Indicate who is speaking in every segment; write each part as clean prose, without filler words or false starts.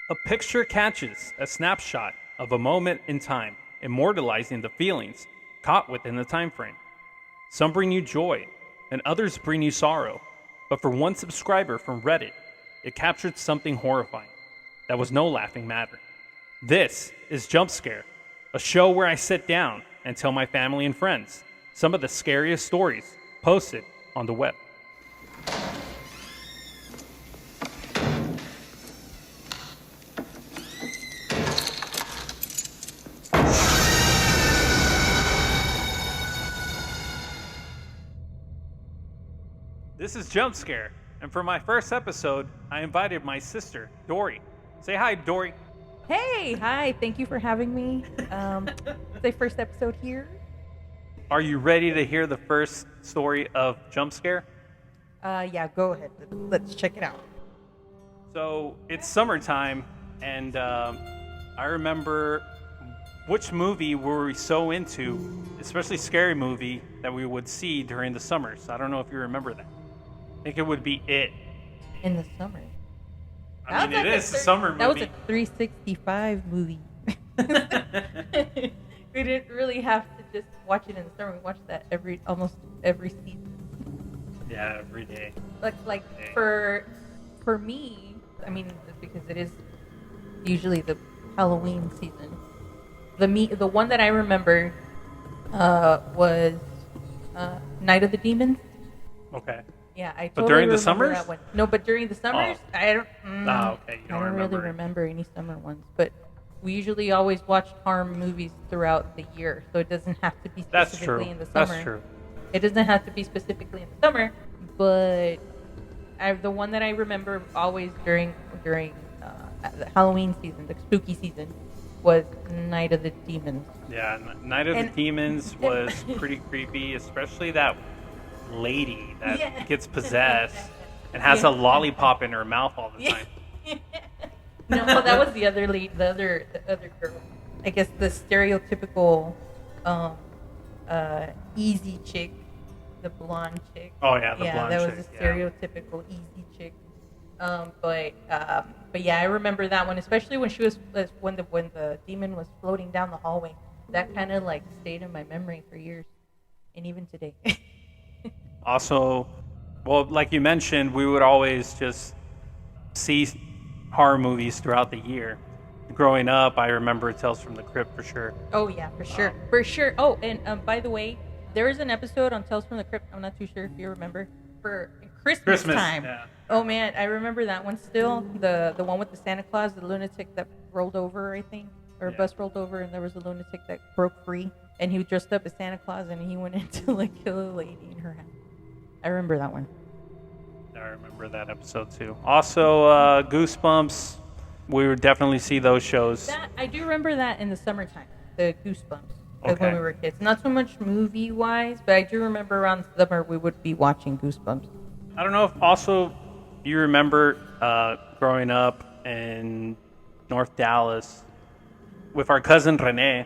Speaker 1: A picture catches a snapshot of a moment in time, immortalizing the feelings caught within the time frame. Some bring you joy, and others bring you sorrow. But for one subscriber from Reddit, it captured something horrifying that was no laughing matter. This is Jump Scare, a show where I sit down and tell my family and friends some of the scariest stories posted on the web. This is Jump Scare, and for my first episode, I invited my sister, Dory. Say hi, Dory.
Speaker 2: Hey, hi. Thank you for having me. It's my first episode here.
Speaker 1: Are you ready to hear the first story of Jump Scare?
Speaker 2: Yeah, go ahead. Let's check it out.
Speaker 1: So, it's summertime, and I remember which movie were we so into, especially scary movie, that we would see during the summers. I don't know if you remember that. I think it would be It.
Speaker 2: In the summer.
Speaker 1: I mean, it is a summer movie.
Speaker 2: That was a 365 movie. We didn't really have to just watch it in the summer. We watched that almost every season.
Speaker 1: Yeah, every day.
Speaker 2: Like for me, I mean, because it is usually the Halloween season. The one that I remember was Night of the Demons.
Speaker 1: Okay.
Speaker 2: Yeah, I totally
Speaker 1: But during the
Speaker 2: remember
Speaker 1: summers?
Speaker 2: that one. No, but during the summers, I don't.
Speaker 1: Okay. You don't
Speaker 2: I don't
Speaker 1: remember.
Speaker 2: really remember any summer ones. But we usually always watch horror movies throughout the year, so it doesn't have to be
Speaker 1: That's
Speaker 2: specifically
Speaker 1: true.
Speaker 2: in the summer.
Speaker 1: That's true.
Speaker 2: It doesn't have to be specifically in the summer, but the one that I remember always during the Halloween season, the spooky season, was Night of the Demons.
Speaker 1: Yeah, Night of the Demons was pretty creepy, especially that lady that gets possessed and has a lollipop in her mouth all the time.
Speaker 2: No, that was the other lead, the other girl. I guess the stereotypical easy chick, the blonde chick.
Speaker 1: Oh yeah, the blonde
Speaker 2: that
Speaker 1: chick.
Speaker 2: was a stereotypical easy chick. But yeah, I remember that one, especially when she was when the demon was floating down the hallway. That kind of like stayed in my memory for years, and even today.
Speaker 1: Also, well, like you mentioned, we would always just see horror movies throughout the year. Growing up, I remember Tales from the Crypt for sure.
Speaker 2: Oh yeah, for sure. Oh, and by the way, there is an episode on Tales from the Crypt. I'm not too sure if you remember for Christmas time.
Speaker 1: Yeah.
Speaker 2: Oh man, I remember that one still. The one with the Santa Claus, the lunatic that rolled over, I think, or a bus rolled over, and there was a lunatic that broke free, and he dressed up as Santa Claus, and he went in to like kill a lady in her house. I remember that one.
Speaker 1: I remember that episode too. Also, Goosebumps. We would definitely see those shows.
Speaker 2: That I do remember that in the summertime, the Goosebumps.
Speaker 1: Okay.
Speaker 2: When we were kids. Not so much movie wise, but I do remember around summer we would be watching Goosebumps.
Speaker 1: I don't know if also you remember growing up in North Dallas with our cousin Renee.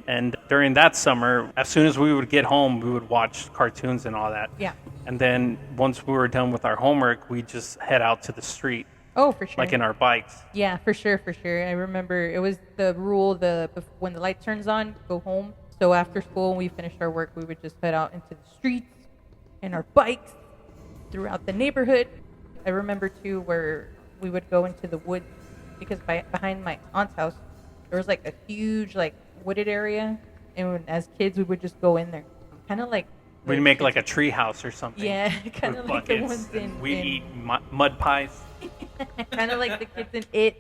Speaker 1: And during that summer, as soon as we would get home, we would watch cartoons and all that.
Speaker 2: Yeah.
Speaker 1: And then once we were done with our homework, we'd just head out to the street,
Speaker 2: Oh, for sure.
Speaker 1: like in our bikes.
Speaker 2: Yeah, for sure. I remember it was the rule, when the light turns on, go home. So after school, when we finished our work, we would just head out into the streets in our bikes throughout the neighborhood. I remember, too, where we would go into the woods because behind my aunt's house, there was like a huge like wooded area. And as kids, we would just go in there. Kind of like...
Speaker 1: We'd make like a tree house or something.
Speaker 2: Yeah, kind of like the ones
Speaker 1: We'd eat mud pies.
Speaker 2: kind of like the kids in It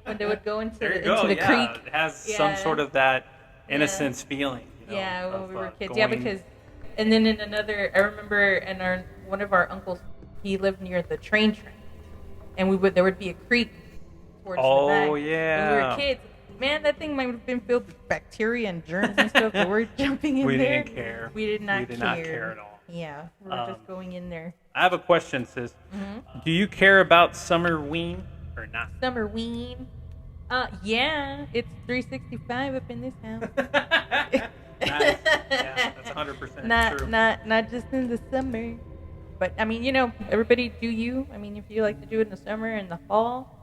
Speaker 2: when they would go into the creek.
Speaker 1: It has some sort of that innocence feeling. You know,
Speaker 2: yeah, when
Speaker 1: of,
Speaker 2: we were kids.
Speaker 1: going...
Speaker 2: Yeah, because, and then in another, I remember, one of our uncles, he lived near the train track, and there would be a creek towards the back.
Speaker 1: Oh yeah.
Speaker 2: When we were kids, man, that thing might have been filled with bacteria and germs and stuff. But we're jumping in
Speaker 1: We
Speaker 2: there.
Speaker 1: didn't care.
Speaker 2: We did not
Speaker 1: care at all.
Speaker 2: Yeah, we were just going in there.
Speaker 1: I have a question, sis.
Speaker 2: Mm-hmm.
Speaker 1: Do you care about Summerween or not?
Speaker 2: Summerween. Yeah, it's 365 up in this house.
Speaker 1: Nice. Yeah, that's 100% true.
Speaker 2: Not just in the summer. But I mean, everybody do you. I mean, if you like to do it in the summer and the fall,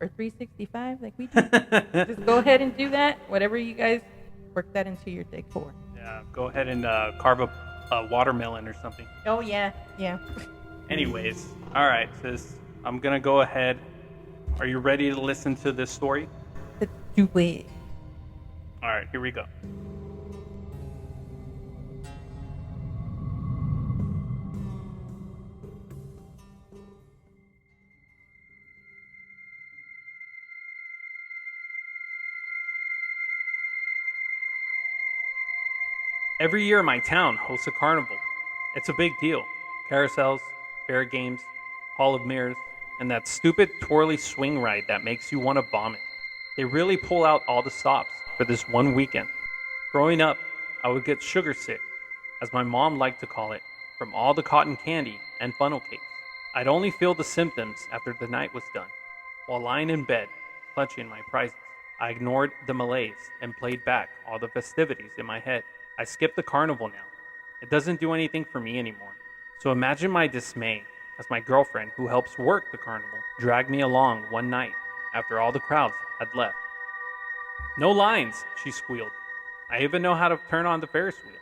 Speaker 2: or 365 like we do. Just go ahead and do that. Whatever you guys work that into your decor.
Speaker 1: Yeah, go ahead and carve a watermelon or something.
Speaker 2: Oh, yeah. Yeah.
Speaker 1: Anyways, all right, sis. I'm going to go ahead. Are you ready to listen to this story?
Speaker 2: Let's do it.
Speaker 1: All right, here we go. Every year, my town hosts a carnival. It's a big deal. Carousels, fair games, Hall of Mirrors, and that stupid twirly swing ride that makes you want to vomit. They really pull out all the stops for this one weekend. Growing up, I would get sugar sick, as my mom liked to call it, from all the cotton candy and funnel cakes. I'd only feel the symptoms after the night was done. While lying in bed, clutching my prizes, I ignored the malaise and played back all the festivities in my head. I skipped the carnival now. It doesn't do anything for me anymore. So imagine my dismay as my girlfriend, who helps work the carnival, dragged me along one night after all the crowds had left. "No lines," she squealed. "I even know how to turn on the Ferris wheel."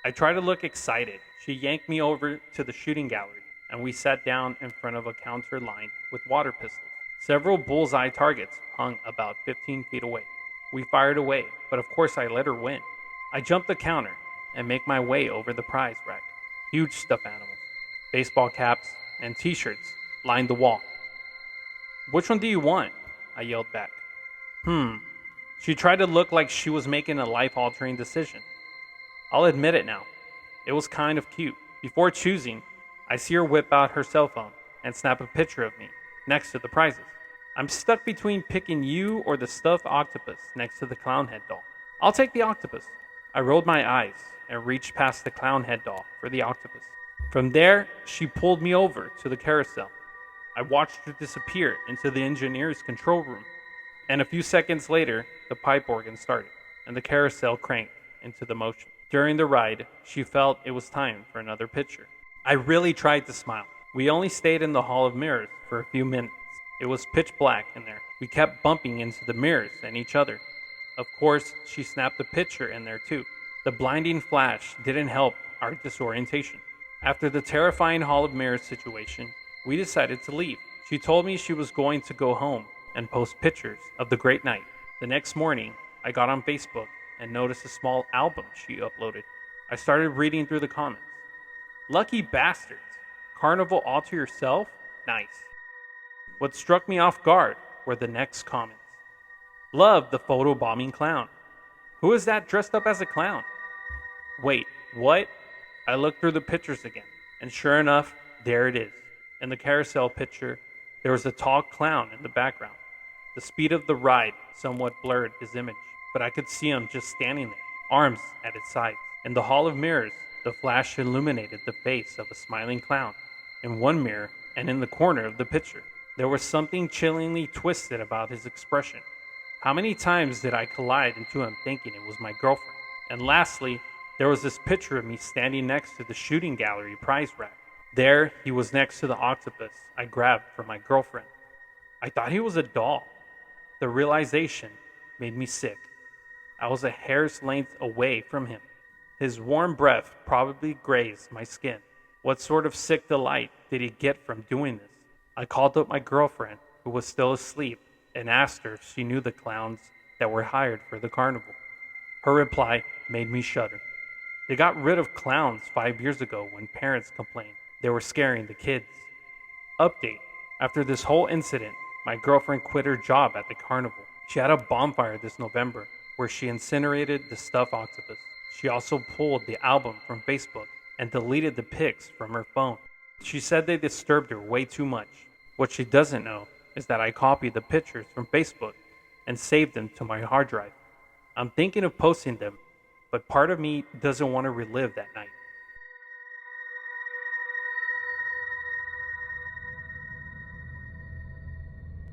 Speaker 1: I tried to look excited. She yanked me over to the shooting gallery, and we sat down in front of a counter lined with water pistols. Several bullseye targets hung about 15 feet away. We fired away, but of course I let her win. I jumped the counter and make my way over the prize rack. Huge stuffed animals, baseball caps, and t-shirts lined the wall. "Which one do you want?" I yelled back. She tried to look like she was making a life-altering decision. I'll admit it now. It was kind of cute. Before choosing, I see her whip out her cell phone and snap a picture of me next to the prizes. I'm stuck between picking you or the stuffed octopus next to the clown head doll. I'll take the octopus. I rolled my eyes and reached past the clown head doll for the octopus. From there, she pulled me over to the carousel. I watched her disappear into the engineer's control room, and a few seconds later, the pipe organ started, and the carousel cranked into the motion. During the ride, she felt it was time for another picture. I really tried to smile. We only stayed in the Hall of Mirrors for a few minutes. It was pitch black in there. We kept bumping into the mirrors and each other. Of course, she snapped a picture in there too. The blinding flash didn't help our disorientation. After the terrifying Hall of Mirrors situation, we decided to leave. She told me she was going to go home and post pictures of the great night. The next morning, I got on Facebook and noticed a small album she uploaded. I started reading through the comments. "Lucky bastards. Carnival all to yourself? Nice." What struck me off guard were the next comments. "Love the photobombing clown. Who is that dressed up as a clown? Wait, what?" I looked through the pictures again, and sure enough, there it is. In the carousel picture, there was a tall clown in the background. The speed of the ride somewhat blurred his image, but I could see him just standing there, arms at his sides. In the Hall of Mirrors, the flash illuminated the face of a smiling clown in one mirror, and in the corner of the picture, there was something chillingly twisted about his expression. How many times did I collide into him thinking it was my girlfriend? And lastly, there was this picture of me standing next to the shooting gallery prize rack. There, he was next to the octopus I grabbed for my girlfriend. I thought he was a doll. The realization made me sick. I was a hair's length away from him. His warm breath probably grazed my skin. What sort of sick delight did he get from doing this? I called up my girlfriend, who was still asleep, and asked her if she knew the clowns that were hired for the carnival. Her reply made me shudder. They got rid of clowns 5 years ago when parents complained they were scaring the kids. Update. After this whole incident, my girlfriend quit her job at the carnival. She had a bonfire this November where she incinerated the stuffed octopus. She also pulled the album from Facebook and deleted the pics from her phone. She said they disturbed her way too much. What she doesn't know is that I copied the pictures from Facebook and saved them to my hard drive. I'm thinking of posting them, but part of me doesn't want to relive that night.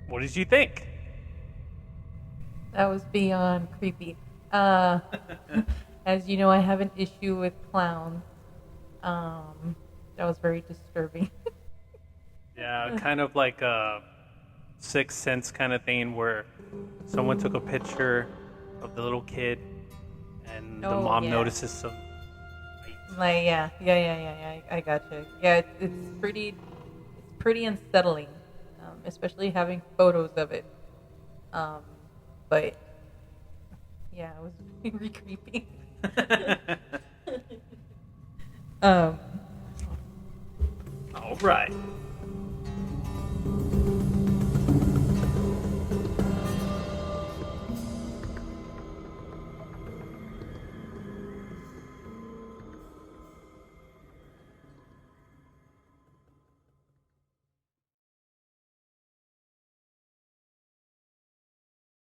Speaker 1: What did you think?
Speaker 2: That was beyond creepy. As you know, I have an issue with clowns. That was very disturbing.
Speaker 1: Yeah, kind of like Sixth Sense kind of thing where someone took a picture of the little kid and the
Speaker 2: Oh,
Speaker 1: mom
Speaker 2: yeah.
Speaker 1: notices some.
Speaker 2: Like, yeah. I gotcha. Yeah, it's pretty unsettling, especially having photos of it. Um, but yeah, it was very creepy.